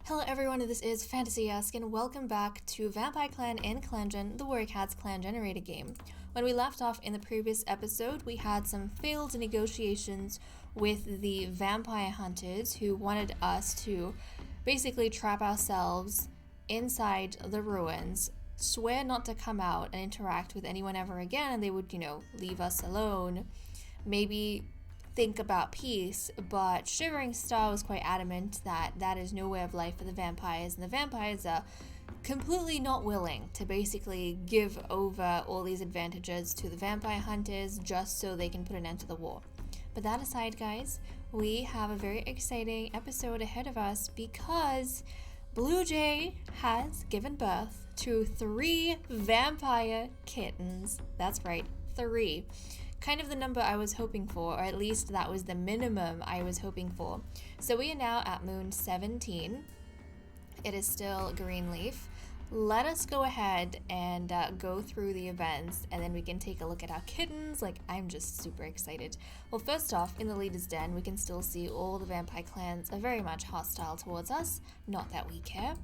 Hello everyone, this is Fantasy-esque and welcome back to Vampyre Clan and ClanGen, the Warrior Cats clan generated game. When we left off in the previous episode, we had some failed negotiations with the vampire hunters who wanted us to basically trap ourselves inside the ruins, swear not to come out and interact with anyone ever again, and they would, leave us alone. Maybe think about peace, but Shivering Star was quite adamant that that is no way of life for the vampires, and the vampires are completely not willing to basically give over all these advantages to the vampire hunters just so they can put an end to the war. But that aside, guys, we have a very exciting episode ahead of us because Blue Jay has given birth to 3 vampire kittens. That's right, 3. Kind of the number I was hoping for, or at least that was the minimum I was hoping for. So we are now at moon 17. It is still Greenleaf. Let us go ahead and go through the events, and then we can take a look at our kittens. I'm just super excited. Well, first off, in the Leader's Den, we can still see all the vampire clans are very much hostile towards us. Not that we care.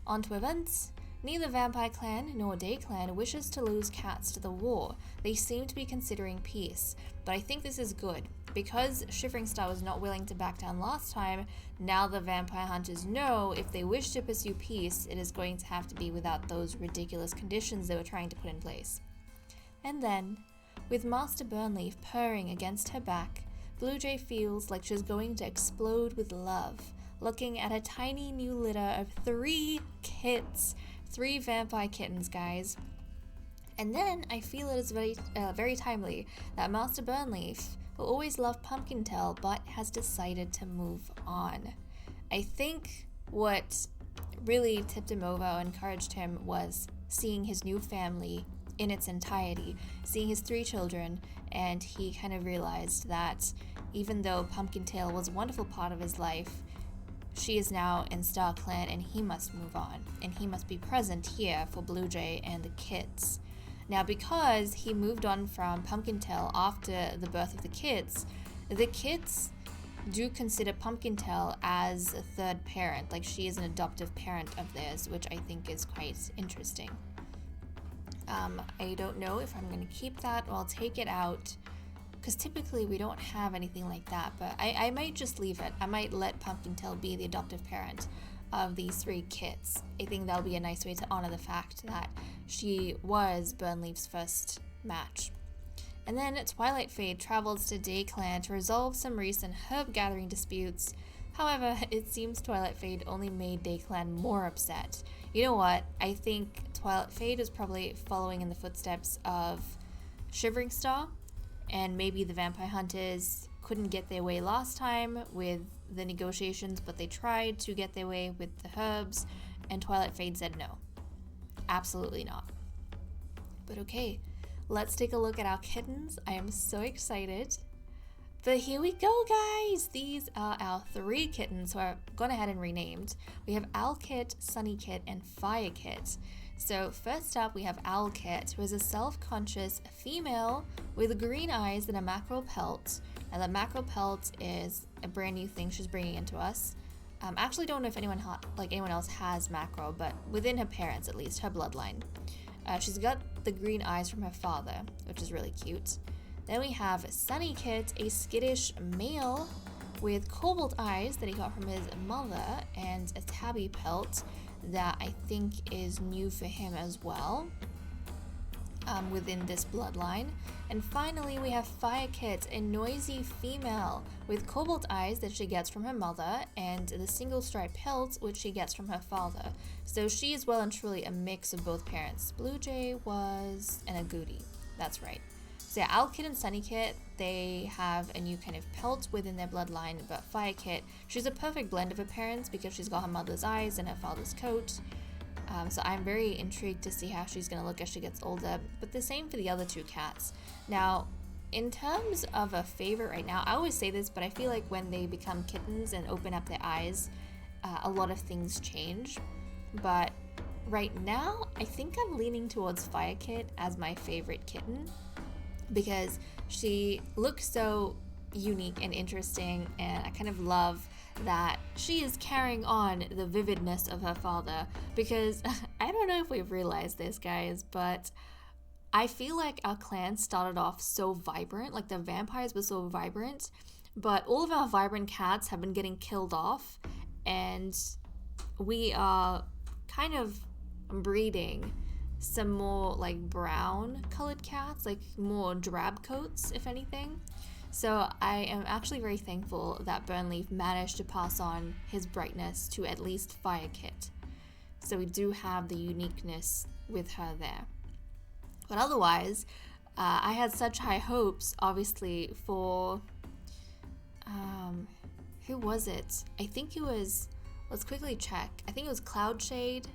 On to events. Neither Vampire Clan nor Day Clan wishes to lose cats to the war. They seem to be considering peace, but I think this is good. Because Shivering Star was not willing to back down last time, now the vampire hunters know if they wish to pursue peace, it is going to have to be without those ridiculous conditions they were trying to put in place. And then, with Master Burnleaf purring against her back, Blue Jay feels like she's going to explode with love, looking at a tiny new litter of 3 kits. 3 vampire kittens, guys. And then I feel it is very timely that Master Burnleaf, who always loved Pumpkintail but has decided to move on. I think what really tipped him over or encouraged him was seeing his new family in its entirety, seeing his 3 children, and he kind of realized that even though Pumpkintail was a wonderful part of his life, she is now in Star Clan and he must move on, and he must be present here for Blue Jay and the kids. Now, because he moved on from Pumpkintail after the birth of the kids do consider Pumpkintail as a third parent, like she is an adoptive parent of theirs, which I think is quite interesting. I don't know if I'm going to keep that or I'll take it out, because typically we don't have anything like that, but I might just leave it. I might let Pumpkintail be the adoptive parent of these 3 kids. I think that'll be a nice way to honor the fact that she was Burnleaf's first match. And then Twilight Fade travels to Day Clan to resolve some recent herb gathering disputes. However, it seems Twilight Fade only made Day Clan more upset. You know what? I think Twilight Fade is probably following in the footsteps of Shivering Star, and maybe the vampire hunters couldn't get their way last time with the negotiations, but they tried to get their way with the herbs, and Twilight Fade said no. Absolutely not. But okay, let's take a look at our kittens. I am so excited. But here we go, guys! These are our 3 kittens who are gone ahead and renamed. We have Owl Kit, Sunny Kit, and Fire Kit. So first up, we have Owl Kit, who is a self-conscious female with green eyes and a mackerel pelt. And the mackerel pelt is a brand new thing she's bringing into us. I actually don't know if anyone else has mackerel, but within her parents, at least, her bloodline. She's got the green eyes from her father, which is really cute. Then we have Sunny Kit, a skittish male with cobalt eyes that he got from his mother, and a tabby pelt that I think is new for him as well, within this bloodline. And finally, we have Fire Kit, a noisy female with cobalt eyes that she gets from her mother, and the single stripe pelt, which she gets from her father. So she is well and truly a mix of both parents. Blue Jay was an agouti. That's right. So yeah, Owl Kit and Sunny Kit, they have a new kind of pelt within their bloodline, but Fire Kit, she's a perfect blend of her parents because she's got her mother's eyes and her father's coat. So I'm very intrigued to see how she's going to look as she gets older, but the same for the other 2 cats. Now, in terms of a favorite right now, I always say this, but I feel like when they become kittens and open up their eyes, a lot of things change. But right now, I think I'm leaning towards Fire Kit as my favorite kitten, because she looks so unique and interesting, and I kind of love that she is carrying on the vividness of her father, because I don't know if we've realized this, guys, but I feel like our clan started off so vibrant, like the vampires were so vibrant, but all of our vibrant cats have been getting killed off, and we are kind of breeding some more like brown colored cats, like more drab coats, if anything. So I am actually very thankful that Burnleaf managed to pass on his brightness to at least Firekit. So we do have the uniqueness with her there. But otherwise, I had such high hopes, obviously, for who was it? I think it was, let's quickly check. I think it was Cottonshade.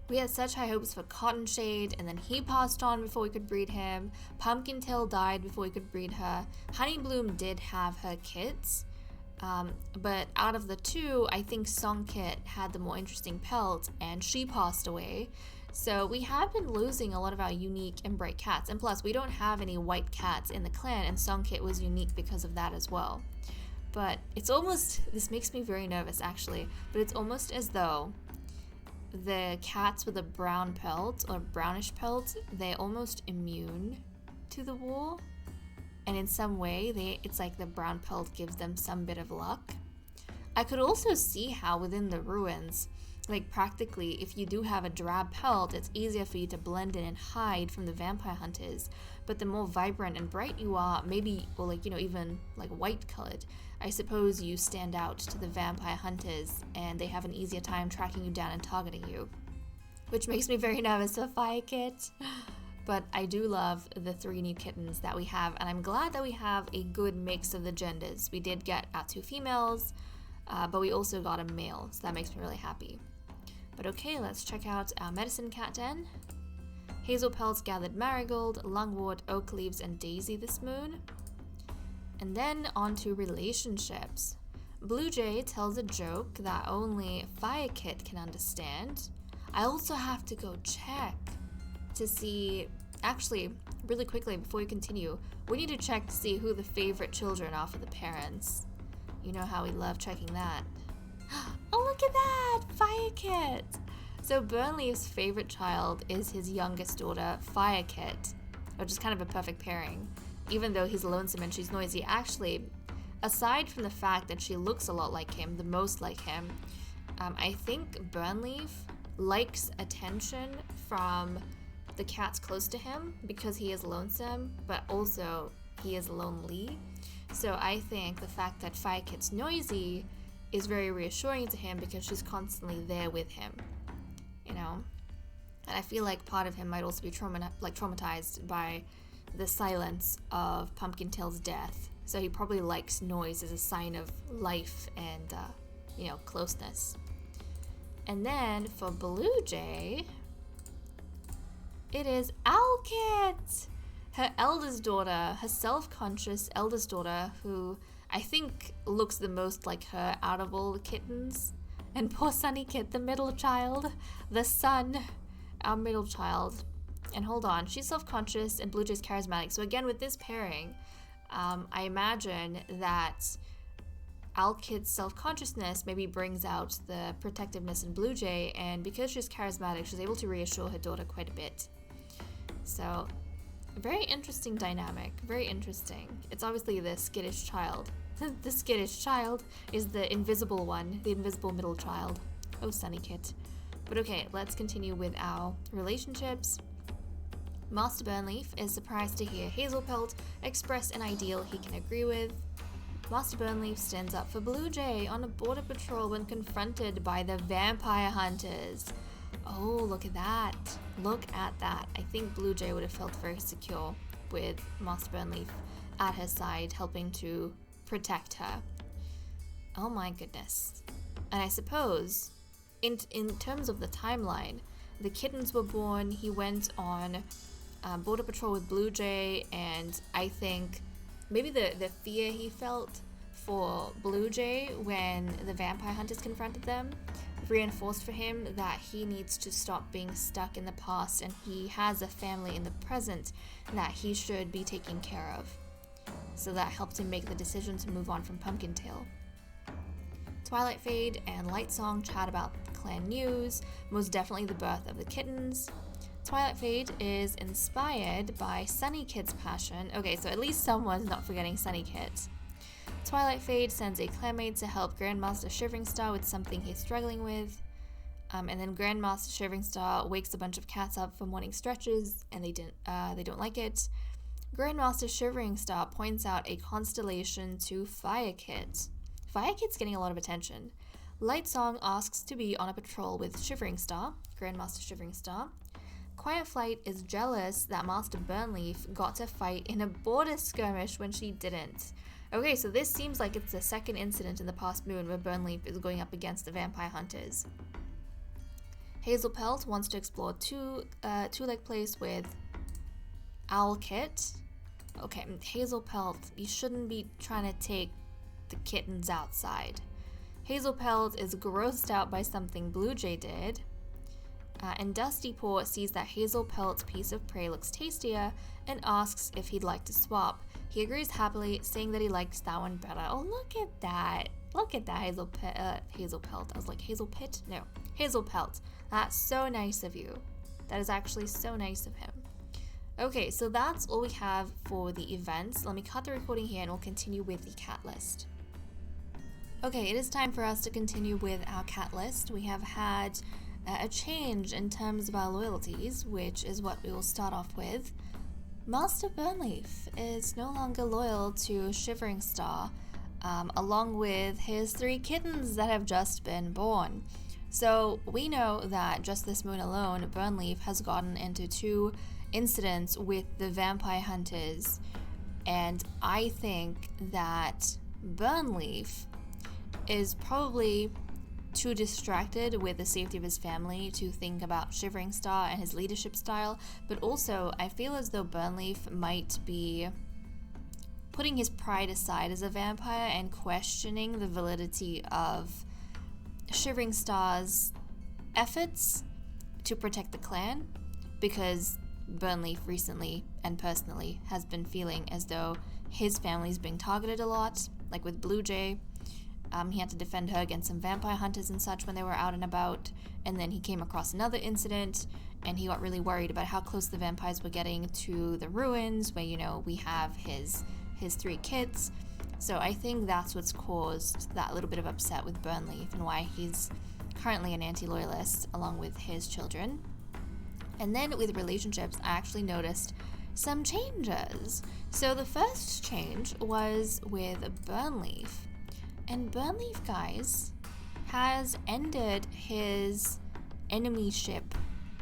We had such high hopes for Cottonshade, and then he passed on before we could breed him. Pumpkintail died before we could breed her. Honeybloom did have her kits, but out of the two, I think Songkit had the more interesting pelt, and she passed away. So we have been losing a lot of our unique and bright cats, and plus we don't have any white cats in the clan, and Songkit was unique because of that as well. But it's almost, this makes me very nervous actually, but it's almost as though the cats with a brown pelt or brownish pelt, they're almost immune to the war, and in some way it's like the brown pelt gives them some bit of luck. I could also see how within the ruins, like practically if you do have a drab pelt, it's easier for you to blend in and hide from the vampire hunters, but the more vibrant and bright you are, maybe, or like, you know, even like white colored, I suppose you stand out to the vampire hunters and they have an easier time tracking you down and targeting you, which makes me very nervous for Firekit. But I do love the 3 new kittens that we have, and I'm glad that we have a good mix of the genders. We did get our 2 females, but we also got a male, so that makes me really happy. But okay, let's check out our medicine cat den. Hazel Pelts gathered marigold, lungwort, oak leaves, and daisy this moon. And then on to relationships. Blue Jay tells a joke that only Firekit can understand. I also have to go check to see, actually, really quickly before we continue, we need to check to see who the favorite children are for the parents. You know how we love checking that. Oh, look at that! Firekit! So Burnleaf's favorite child is his youngest daughter, Firekit, which is kind of a perfect pairing. Even though he's lonesome and she's noisy, actually, aside from the fact that she looks a lot like him, the most like him, I think Burnleaf likes attention from the cats close to him because he is lonesome, but also he is lonely. So I think the fact that Firekit's noisy is very reassuring to him because she's constantly there with him, you know? And I feel like part of him might also be traumatized by the silence of Pumpkintail's death. So he probably likes noise as a sign of life and, you know, closeness. And then for Blue Jay, it is Owlkit! Her eldest daughter, her self-conscious eldest daughter, who I think looks the most like her out of all the kittens. And poor Sunnykit, the middle child, the son, our middle child. And hold on, she's self-conscious and Blue Jay's charismatic. So again, with this pairing, I imagine that Owlkit's self-consciousness maybe brings out the protectiveness in Blue Jay, and because she's charismatic, she's able to reassure her daughter quite a bit. So, very interesting dynamic, very interesting. It's obviously the skittish child. The skittish child is the invisible one, the invisible middle child. Oh, Sunnykit. But okay, let's continue with our relationships. Master Burnleaf is surprised to hear Hazelpelt express an ideal he can agree with. Master Burnleaf stands up for Blue Jay on a border patrol when confronted by the vampire hunters. Oh, look at that. Look at that. I think Blue Jay would have felt very secure with Master Burnleaf at her side, helping to protect her. Oh my goodness. And I suppose, in terms of the timeline, the kittens were born, he went on border patrol with Blue Jay, and I think maybe the fear he felt for Blue Jay when the vampire hunters confronted them reinforced for him that he needs to stop being stuck in the past, and he has a family in the present that he should be taking care of. so that helped him make the decision to move on from Pumpkintail. Twilight Fade and Lightsong chat about the clan news, most definitely the birth of the Kittens. Twilight Fade is inspired by Sunny Kit's passion. Okay, so at least someone's not forgetting Sunny Kit. Twilight Fade sends a clanmate to help Grandmaster Shivering Star with something he's struggling with. And then Grandmaster Shivering Star wakes a bunch of cats up for morning stretches, and they don't like it. Grandmaster Shivering Star points out a constellation to Fire Kit. Fire Kit's getting a lot of attention. Lightsong asks to be on a patrol with Shivering Star, Grandmaster Shivering Star. Quiet Flight is jealous that Master Burnleaf got to fight in a border skirmish when she didn't. Okay, so this seems like it's the second incident in the past moon where Burnleaf is going up against the vampire hunters. Hazel Pelt wants to explore two-leg place with Owl Kit. Okay, Hazel Pelt, you shouldn't be trying to take the kittens outside. Hazel Pelt is grossed out by something Blue Jay did. And Dusty Paw sees that Hazel Pelt's piece of prey looks tastier and asks if he'd like to swap. He agrees happily, saying that he likes that one better. Oh, look at that. Look at that, Hazel Pelt. I was like, Hazel Pit? No, Hazel Pelt. That's so nice of you. That is actually so nice of him. Okay, so that's all we have for the events. Let me cut the recording here and we'll continue with the cat list. Okay, it is time for us to continue with our cat list. We have had a change in terms of our loyalties, which is what we will start off with. Master Burnleaf is no longer loyal to Shivering Star, along with his 3 kittens that have just been born. So we know that just this moon alone, Burnleaf has gotten into 2 incidents with the vampire hunters, and I think that Burnleaf is probably too distracted with the safety of his family to think about Shivering Star and his leadership style, but also I feel as though Burnleaf might be putting his pride aside as a vampire and questioning the validity of Shivering Star's efforts to protect the clan, because Burnleaf recently and personally has been feeling as though his family's being targeted a lot, like with Blue Jay. He had to defend her against some vampire hunters and such when they were out and about, and then he came across another incident and he got really worried about how close the vampires were getting to the ruins where, you know, we have his 3 kids. So I think that's what's caused that little bit of upset with Burnleaf and why he's currently an anti-loyalist along with his children. And then with relationships, I actually noticed some changes. So the first change was with Burnleaf. And Burnleaf, guys, has ended his enemy ship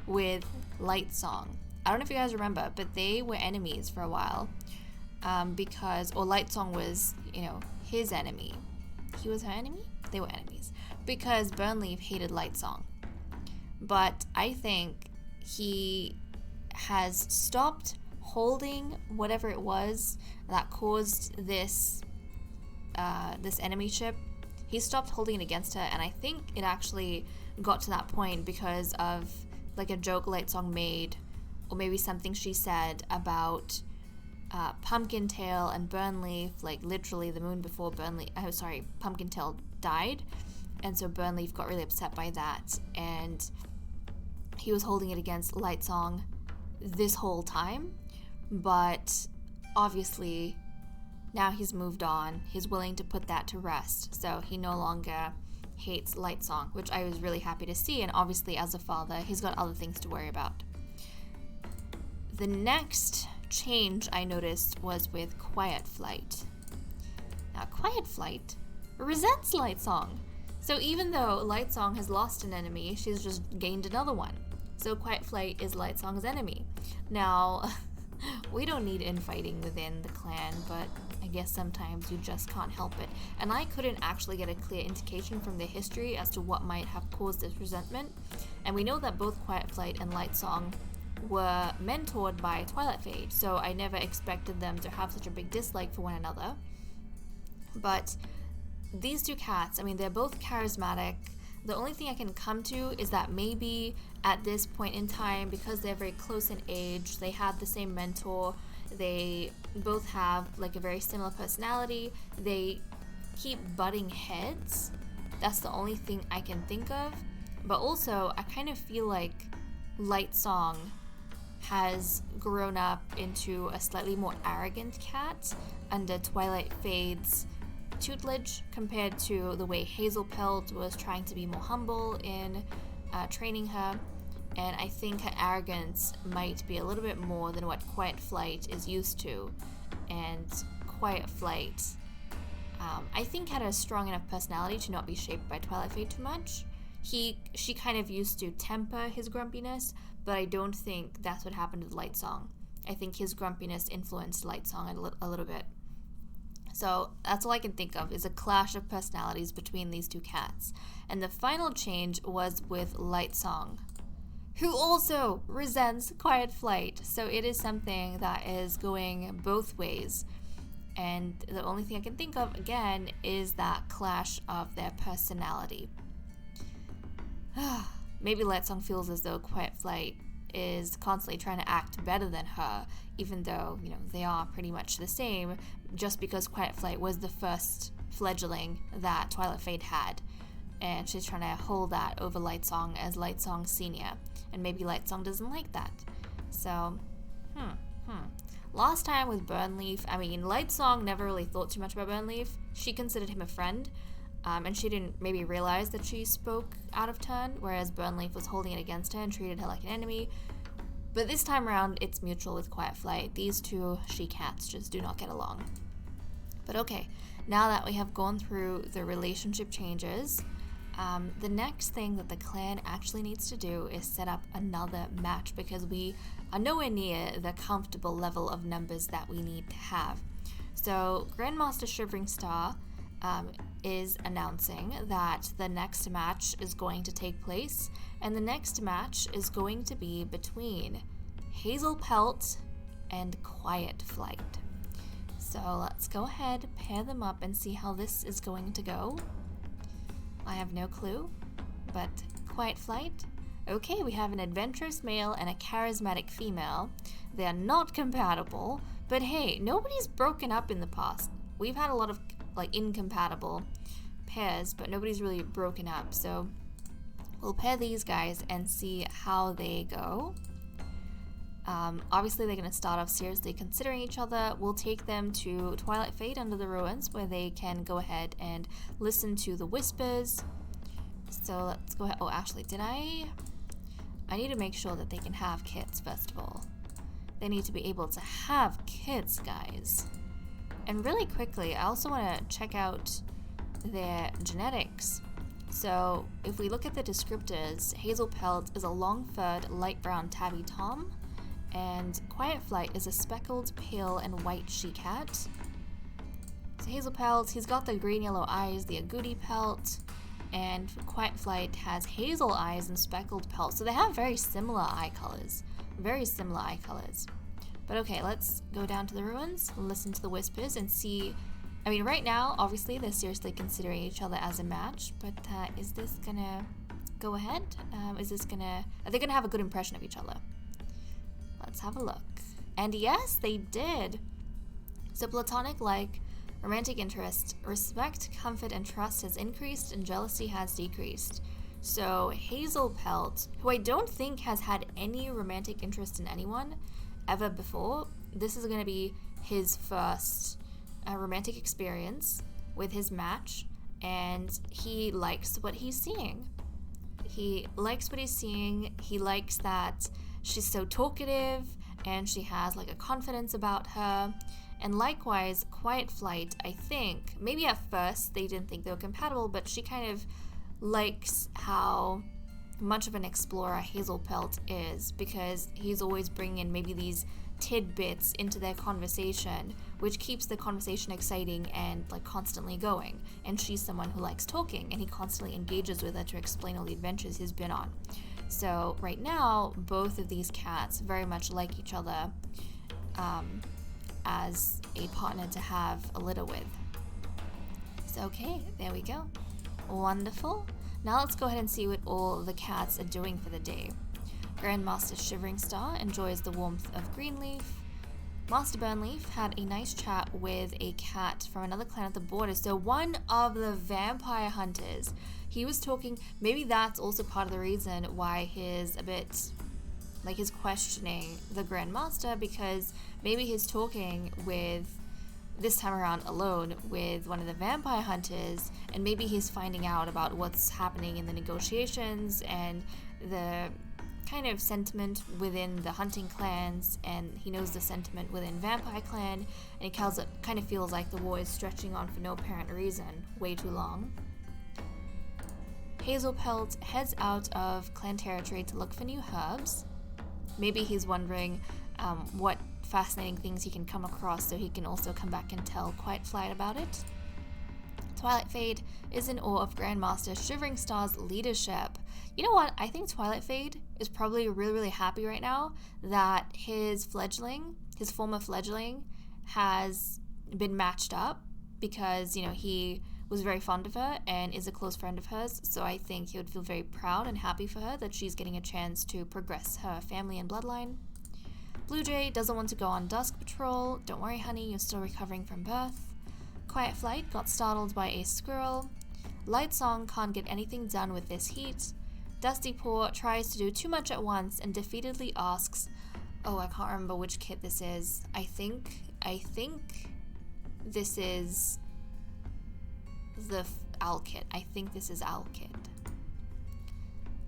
with Lightsong. I don't know if you guys remember, but they were enemies for a while. Lightsong was, you know, his enemy. He was her enemy? They were enemies. Because Burnleaf hated Lightsong. But I think he has stopped holding whatever it was that caused this enemy ship. He stopped holding it against her, and I think it actually got to that point because of like a joke Lightsong made, or maybe something she said about Pumpkintail and Burnleaf, like literally the moon before Pumpkintail died, and so Burnleaf got really upset by that, and he was holding it against Lightsong this whole time, but obviously now he's moved on. He's willing to put that to rest, so he no longer hates Lightsong, which I was really happy to see, and obviously as a father, he's got other things to worry about. The next change I noticed was with Quiet Flight. Now, Quiet Flight resents Lightsong, so even though Lightsong has lost an enemy, she's just gained another one. So Quiet Flight is Lightsong's enemy. Now, we don't need infighting within the clan, but I guess sometimes you just can't help it. And I couldn't actually get a clear indication from the history as to what might have caused this resentment. And we know that both Quiet Flight and Lightsong were mentored by Twilight Fade, so I never expected them to have such a big dislike for one another. But these 2 cats, I mean, they're both charismatic. The only thing I can come to is that maybe at this point in time, because they're very close in age, they had the same mentor, They both have like a very similar personality. They keep butting heads. That's the only thing I can think of. But also, I kind of feel like Lightsong has grown up into a slightly more arrogant cat under Twilight Fade's tutelage compared to the way Hazelpelt was trying to be more humble in training her. And I think her arrogance might be a little bit more than what Quiet Flight is used to. And Quiet Flight, I think, had a strong enough personality to not be shaped by Twilight Fade too much. She kind of used to temper his grumpiness, but I don't think that's what happened with Lightsong. I think his grumpiness influenced Lightsong a little bit. So that's all I can think of, is a clash of personalities between these two cats. And the final change was with Lightsong, who also resents Quiet Flight. So it is something that is going both ways. And the only thing I can think of, again, is that clash of their personality. Maybe Lightsong feels as though Quiet Flight is constantly trying to act better than her, even though, they are pretty much the same, just because Quiet Flight was the first fledgling that Twilight Fade had. And she's trying to hold that over Lightsong as Lightsong Senior. And maybe Lightsong doesn't like that. So, Last time with Burnleaf, Lightsong never really thought too much about Burnleaf. She considered him a friend. And she didn't maybe realize that she spoke out of turn, whereas Burnleaf was holding it against her and treated her like an enemy. But this time around, it's mutual with Quiet Flight. These two she-cats just do not get along. But okay, now that we have gone through the relationship changes, the next thing that the clan actually needs to do is set up another match, because we are nowhere near the comfortable level of numbers that we need to have. So Grandmaster Shivering Star is announcing that the next match is going to take place, and the next match is going to be between Hazelpelt and Quiet Flight. So let's go ahead, pair them up, and see how this is going to go. I have no clue, but Quiet Flight. Okay, we have an adventurous male and a charismatic female. They are not compatible, but hey, nobody's broken up in the past. We've had a lot of incompatible pairs, but nobody's really broken up. So we'll pair these guys and see how they go. Obviously, they're going to start off seriously considering each other. We'll take them to Twilight Fade Under the Ruins, where they can go ahead and listen to the whispers. So let's go ahead. Oh, actually, I need to make sure that they can have kits, first of all. They need to be able to have kits, guys. And really quickly, I also want to check out their genetics. So if we look at the descriptors, Hazelpelt is a long-furred, light brown tabby tom, and Quiet Flight is a speckled, pale, and white she-cat. So Hazelpelt, he's got the green-yellow eyes, the agouti pelt, and Quiet Flight has hazel eyes and speckled pelt. So they have very similar eye colors. But okay, let's go down to the ruins, listen to the whispers, and see. Right now, obviously, they're seriously considering each other as a match, but is this gonna go ahead? Are they gonna have a good impression of each other? Let's have a look. And yes, they did. So platonic like, romantic interest, respect, comfort, and trust has increased, and jealousy has decreased. So Hazelpelt, who I don't think has had any romantic interest in anyone ever before, this is going to be his first romantic experience with his match, and he likes what he's seeing. He likes that she's so talkative, and she has a confidence about her. And likewise, Quiet Flight, I think, maybe at first they didn't think they were compatible, but she kind of likes how much of an explorer Hazelpelt is, because he's always bringing in maybe these tidbits into their conversation, which keeps the conversation exciting and constantly going. And she's someone who likes talking, and he constantly engages with her to explain all the adventures he's been on. So right now, both of these cats very much like each other as a partner to have a litter with. So okay, there we go. Wonderful. Now let's go ahead and see what all the cats are doing for the day. Grandmaster Shivering Star enjoys the warmth of Greenleaf. Master Burnleaf had a nice chat with a cat from another clan at the border. So one of the vampire hunters, he was talking, maybe that's also part of the reason why he's a bit, like, he's questioning the Grand Master, because maybe he's talking with, this time around alone, with one of the vampire hunters, and maybe he's finding out about what's happening in the negotiations and the kind of sentiment within the hunting clans, and he knows the sentiment within vampire clan, and he kind of feels like the war is stretching on for no apparent reason, way too long. Hazelpelt heads out of clan territory to look for new herbs. Maybe he's wondering what fascinating things he can come across, so he can also come back and tell Quiet Flight about it. Twilight Fade is in awe of Grandmaster Shivering Star's leadership. You know what? I think Twilight Fade is probably really, really happy right now that his fledgling, his former fledgling, has been matched up, because, you know, he was very fond of her and is a close friend of hers, so I think he would feel very proud and happy for her that she's getting a chance to progress her family and bloodline. Blue Jay doesn't want to go on dusk patrol. Don't worry, honey, you're still recovering from birth. Quiet Flight got startled by a squirrel. Light Song can't get anything done with this heat. Dusty Paw tries to do too much at once and defeatedly asks, oh, I can't remember which kit this is. I think this is the Owl Kit. I think this is Owl Kit.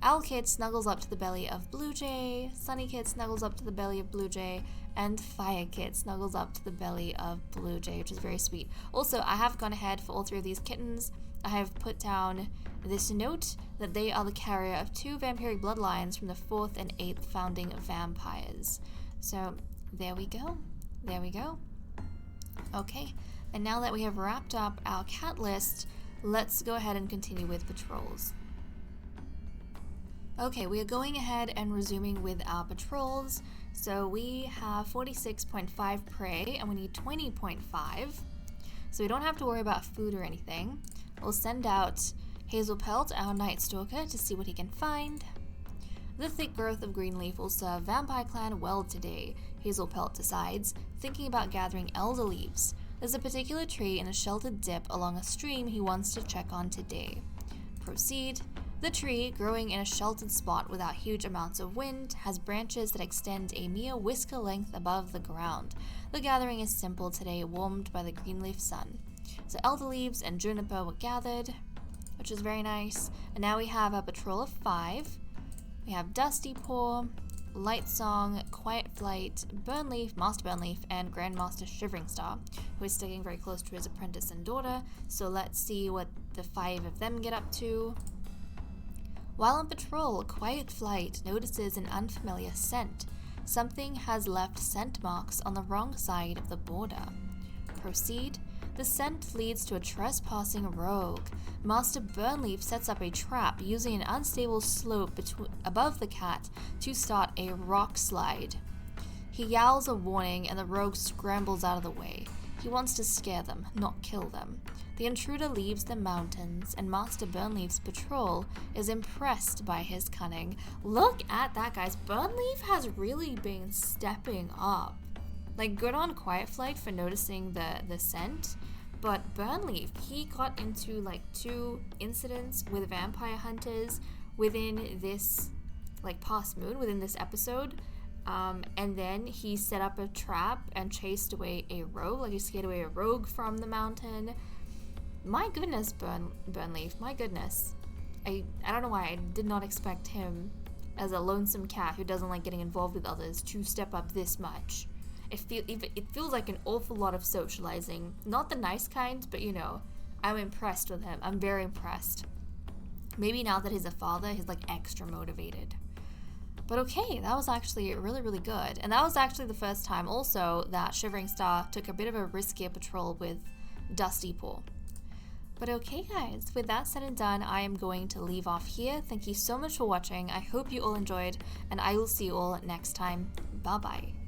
Owl Kit snuggles up to the belly of Blue Jay, Sunny Kit snuggles up to the belly of Blue Jay, and Fire Kit snuggles up to the belly of Blue Jay, which is very sweet. Also, I have gone ahead for all three of these kittens. I have put down this note that they are the carrier of 2 vampiric bloodlines from the 4th and 8th founding vampires. So, there we go. There we go. Okay, and now that we have wrapped up our cat list, let's go ahead and continue with patrols. Okay, we are going ahead and resuming with our patrols. So we have 46.5 prey and we need 20.5. So we don't have to worry about food or anything. We'll send out Hazelpelt, our Nightstalker, to see what he can find. The thick growth of Greenleaf will serve Vampire Clan well today, Hazelpelt decides, thinking about gathering elder leaves. There's a particular tree in a sheltered dip along a stream he wants to check on today. Proceed. The tree, growing in a sheltered spot without huge amounts of wind, has branches that extend a mere whisker length above the ground. The gathering is simple today, warmed by the greenleaf sun. So elder leaves and juniper were gathered, which is very nice. And now we have a patrol of 5. We have Dusty Paw, Light Song, Quiet Flight, Burnleaf, Master Burnleaf, and Grandmaster Shivering Star, who is sticking very close to his apprentice and daughter. So let's see what the 5 of them get up to. While on patrol, Quiet Flight notices an unfamiliar scent. Something has left scent marks on the wrong side of the border. Proceed. The scent leads to a trespassing rogue. Master Burnleaf sets up a trap using an unstable slope above the cat to start a rock slide. He yowls a warning and the rogue scrambles out of the way. He wants to scare them, not kill them. The intruder leaves the mountains, and Master Burnleaf's patrol is impressed by his cunning. Look at that, guys. Burnleaf has really been stepping up. Like, good on Quiet Flight for noticing the scent, but Burnleaf, he got into like 2 incidents with vampire hunters within this, like, past moon, within this episode. And then he set up a trap and chased away a rogue, like he scared away a rogue from the mountain. My goodness, Burnleaf, my goodness. I don't know why I did not expect him, as a lonesome cat who doesn't like getting involved with others, to step up this much. It feels like an awful lot of socializing. Not the nice kind, but you know, I'm impressed with him. I'm very impressed. Maybe now that he's a father, he's like extra motivated. But okay, that was actually really, really good. And that was actually the first time also that Shivering Star took a bit of a riskier patrol with Dusty Paw. But okay, guys, with that said and done, I am going to leave off here. Thank you so much for watching. I hope you all enjoyed, and I will see you all next time. Bye-bye.